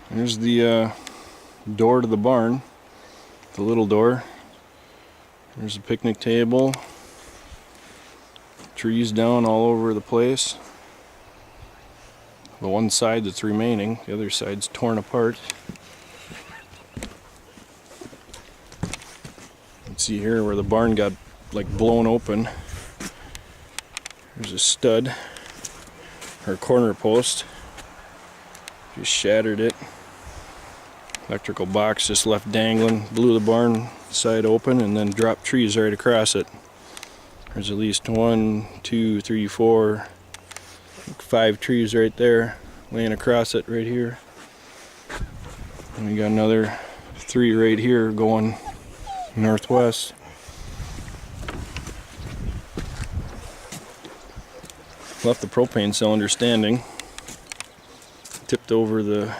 There's the door to the barn, the little door. There's a picnic table, trees down all over the place. The one side that's remaining, the other side's torn apart. You can see here where the barn got like blown open. There's a stud, or corner post, just shattered it. Electrical box just left dangling, blew the barn side open and then dropped trees right across it. There's at least 1, 2, 3, 4, 5 trees right there laying across it right here. And we got another 3 right here going northwest. Left the propane cylinder standing. Tipped over the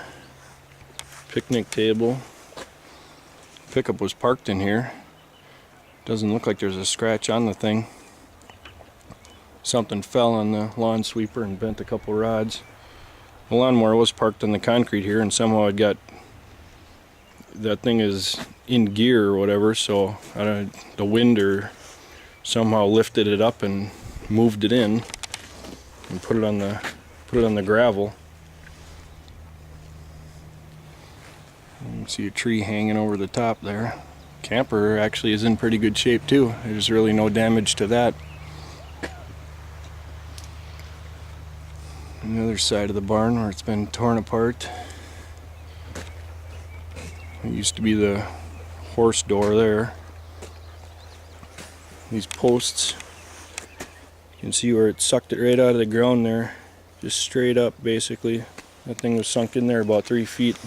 picnic table. Pickup was parked in here. Doesn't look like there's a scratch on the thing. Something fell on the lawn sweeper and bent a couple rods. The lawnmower was parked on the concrete here, and somehow it got, that thing is in gear or whatever, so the wind or somehow lifted it up and moved it in and put it on the gravel. You can see a tree hanging over the top there. Camper actually is in pretty good shape too. There's really no damage to that. On the other side of the barn where it's been torn apart. It used to be the horse door there. These posts, you can see where it sucked it right out of the ground there. Just straight up basically. That thing was sunk in there about 3 feet.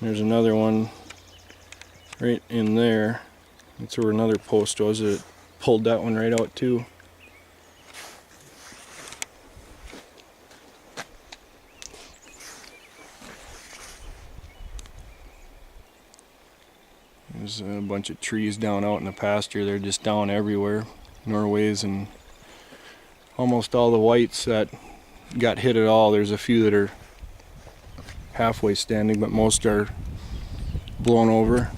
There's another one right in there. That's where another post was. It pulled that one right out too. There's a bunch of trees down out in the pasture. They're just down everywhere. Norways and almost all the whites that got hit at all. There's a few that are halfway standing, but most are blown over.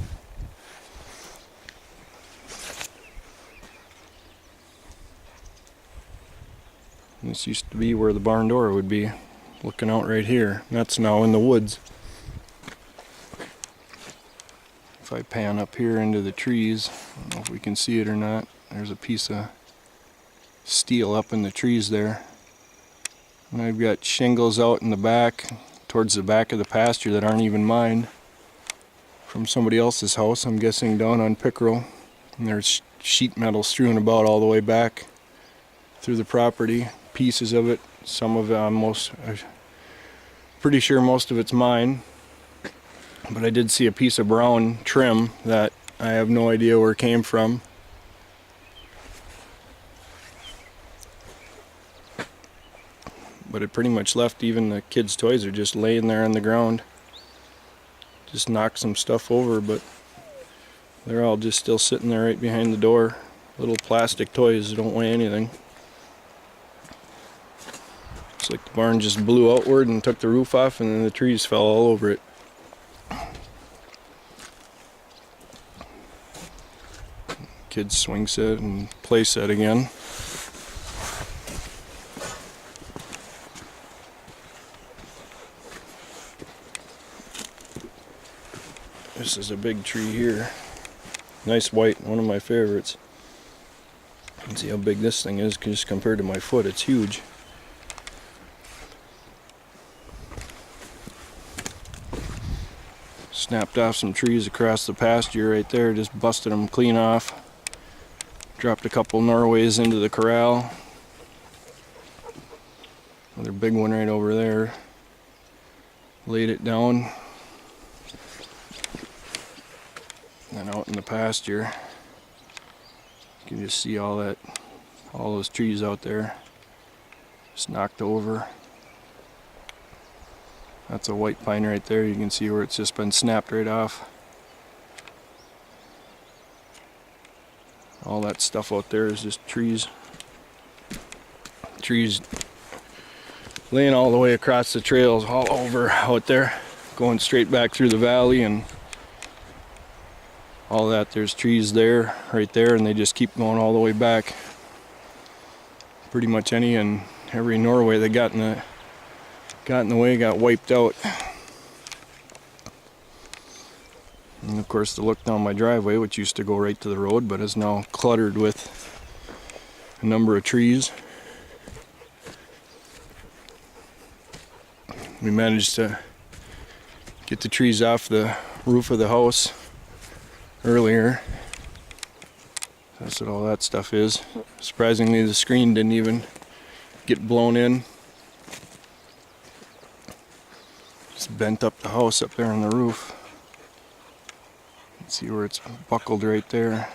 And this used to be where the barn door would be, looking out right here. That's now in the woods. If I pan up here into the trees, I don't know if we can see it or not, there's a piece of steel up in the trees there. And I've got shingles out in the back, towards the back of the pasture that aren't even mine, from somebody else's house, I'm guessing down on Pickerel. And there's sheet metal strewn about all the way back through the property, pieces of it, some of it, I'm pretty sure most of it's mine. But I did see a piece of brown trim that I have no idea where it came from. But it pretty much left, even the kids' toys are just laying there on the ground. Just knocked some stuff over, but they're all just still sitting there right behind the door. Little plastic toys that don't weigh anything. Looks like the barn just blew outward and took the roof off, and then the trees fell all over it. Kids' swing set and play set again. This is a big tree here. Nice white, one of my favorites. You can see how big this thing is just compared to my foot. It's huge. Snapped off some trees across the pasture right there, just busted them clean off. Dropped a couple Norways into the corral. Another big one right over there. Laid it down. And out in the pasture, you can just see all those trees out there, just knocked over. That's a white pine right there. You can see where it's just been snapped right off. All that stuff out there is just trees. Trees laying all the way across the trails, all over out there. going straight back through the valley and all that. There's trees there, right there, and they just keep going all the way back. Pretty much any and every Norway that got in the way got wiped out. And of course the look down my driveway, which used to go right to the road but is now cluttered with a number of trees. We managed to get the trees off the roof of the house earlier. That's what all that stuff is. Surprisingly, the screen didn't even get blown in. Just bent up the house up there on the roof. Let's see where it's buckled right there.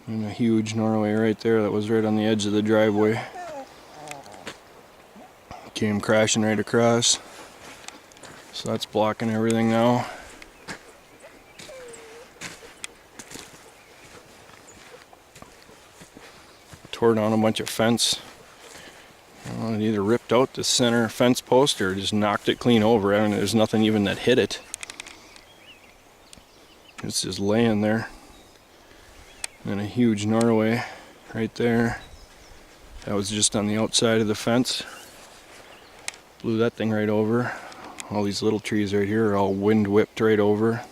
And a huge Norway right there that was right on the edge of the driveway. Came crashing right across. So that's blocking everything now. Tore down a bunch of fence. It either ripped out the center fence post or just knocked it clean over. I mean, there's nothing even that hit it. It's just laying there. And a huge Norway right there. That was just on the outside of the fence. Blew that thing right over. All these little trees right here are all wind whipped right over.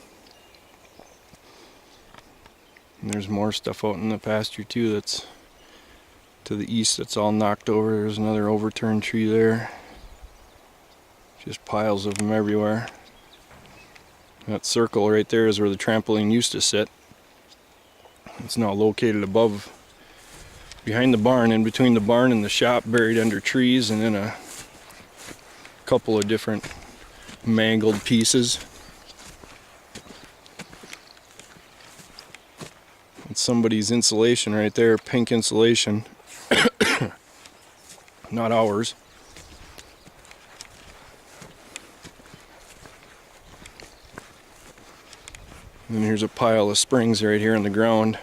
And there's more stuff out in the pasture too that's to the east that's all knocked over. There's another overturned tree there. Just piles of them everywhere. That circle right there is where the trampoline used to sit. It's now located above, behind the barn, in between the barn and the shop, buried under trees and in a couple of different mangled pieces. It's somebody's insulation right there, pink insulation. Not ours. And here's a pile of springs right here in the ground.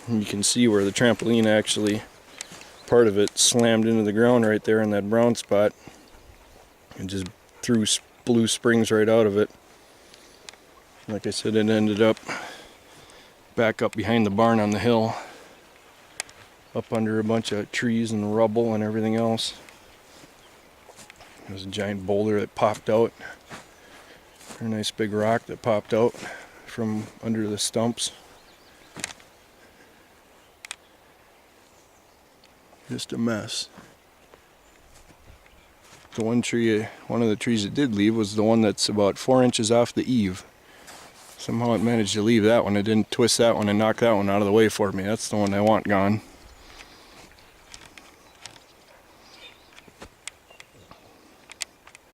And you can see where the trampoline actually, part of it slammed into the ground right there in that brown spot and just threw blue springs right out of it. Like I said, it ended up back up behind the barn on the hill, up under a bunch of trees and rubble and everything else. There's a giant boulder that popped out. A nice big rock that popped out from under the stumps. Just a mess. The one tree, one of the trees that did leave was the one that's about 4 inches off the eave. Somehow it managed to leave that one. It didn't twist that one and knock that one out of the way for me. That's the one I want gone.